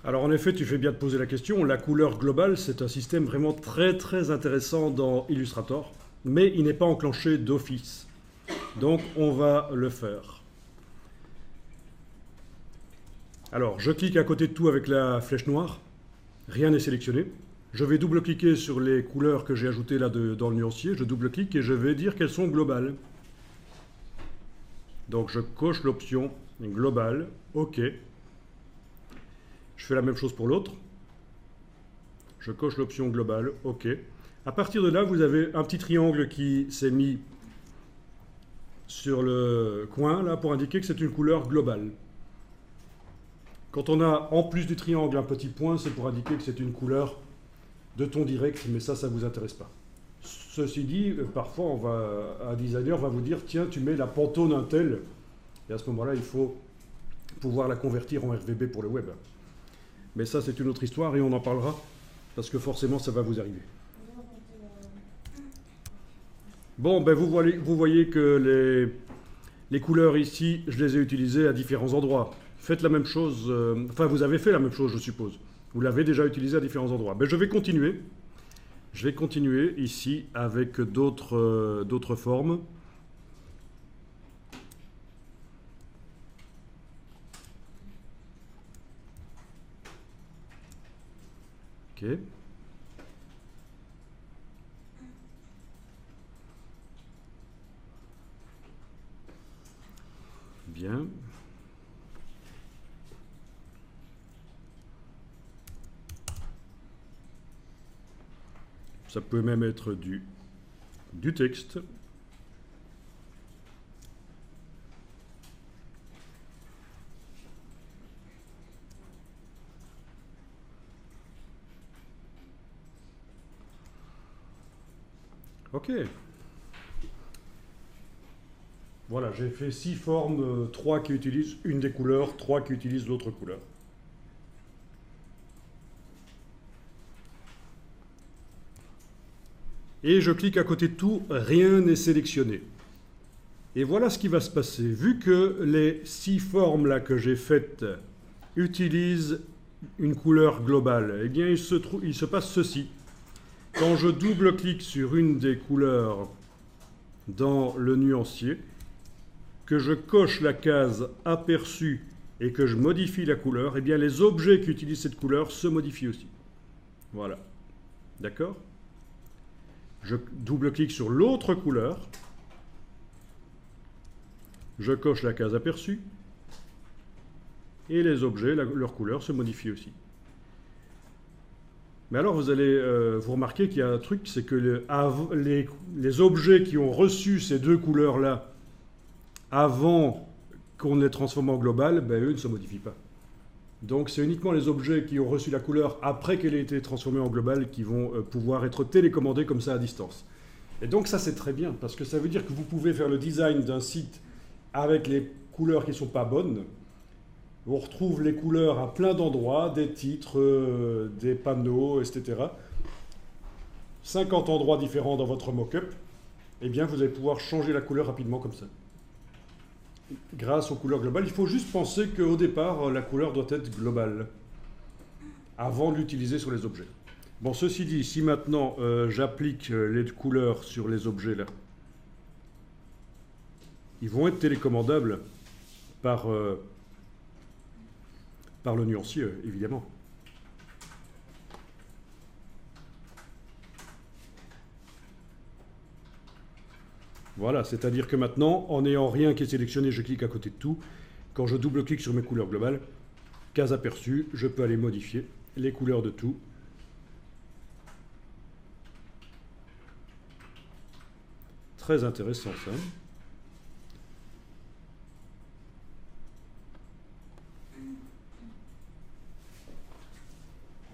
Alors en effet, tu fais bien de poser la question. La couleur globale, c'est un système vraiment très très intéressant dans Illustrator, mais il n'est pas enclenché d'office. Donc on va le faire. Alors je clique à côté de tout avec la flèche noire. Rien n'est sélectionné. Je vais double-cliquer sur les couleurs que j'ai ajoutées là dans le nuancier. Je double-clique et je vais dire qu'elles sont globales. Donc je coche l'option globale. OK. Je fais la même chose pour l'autre. Je coche l'option globale. OK. À partir de là, vous avez un petit triangle qui s'est mis sur le coin là pour indiquer que c'est une couleur globale. Quand on a en plus du triangle un petit point, c'est pour indiquer que c'est une couleur de ton direct, mais ça ne vous intéresse pas. Ceci dit, parfois un designer va vous dire tiens, tu mets la Pantone Intel, et à ce moment-là, il faut pouvoir la convertir en RVB pour le web. Mais ça, c'est une autre histoire et on en parlera, parce que forcément, ça va vous arriver. Bon, ben vous voyez que les couleurs ici, je les ai utilisées à différents endroits. Faites la même chose, enfin vous avez fait la même chose je suppose. Vous l'avez déjà utilisé à différents endroits. Ben, je vais continuer. Je vais continuer ici avec d'autres formes. Ok. Bien. Ça peut même être du texte. Ok. Voilà, j'ai fait 6 formes, 3 qui utilisent une des couleurs, 3 qui utilisent l'autre couleur. Et je clique à côté de tout, rien n'est sélectionné. Et voilà ce qui va se passer. Vu que les 6 formes là que j'ai faites utilisent une couleur globale, eh bien il se passe ceci. Quand je double-clique sur une des couleurs dans le nuancier, que je coche la case aperçu et que je modifie la couleur, eh bien les objets qui utilisent cette couleur se modifient aussi. Voilà. D'accord ? Je double-clique sur l'autre couleur. Je coche la case aperçue. Et les objets, leur couleur se modifie aussi. Mais alors vous allez vous remarquer qu'il y a un truc, c'est que les objets qui ont reçu ces deux couleurs-là avant qu'on les transforme en global, ben, eux ne se modifient pas. Donc c'est uniquement les objets qui ont reçu la couleur après qu'elle ait été transformée en global qui vont pouvoir être télécommandés comme ça à distance. Et donc ça c'est très bien, parce que ça veut dire que vous pouvez faire le design d'un site avec les couleurs qui ne sont pas bonnes. On retrouve les couleurs à plein d'endroits, des titres, des panneaux, etc. 50 endroits différents dans votre mock-up. Eh bien vous allez pouvoir changer la couleur rapidement comme ça. Grâce aux couleurs globales, il faut juste penser qu'au départ, la couleur doit être globale, avant de l'utiliser sur les objets. Bon, ceci dit, si maintenant j'applique les couleurs sur les objets là, ils vont être télécommandables par le nuancier, évidemment. Voilà, c'est-à-dire que maintenant, en n'ayant rien qui est sélectionné, je clique à côté de tout. Quand je double-clique sur mes couleurs globales, case aperçue, je peux aller modifier les couleurs de tout. Très intéressant ça.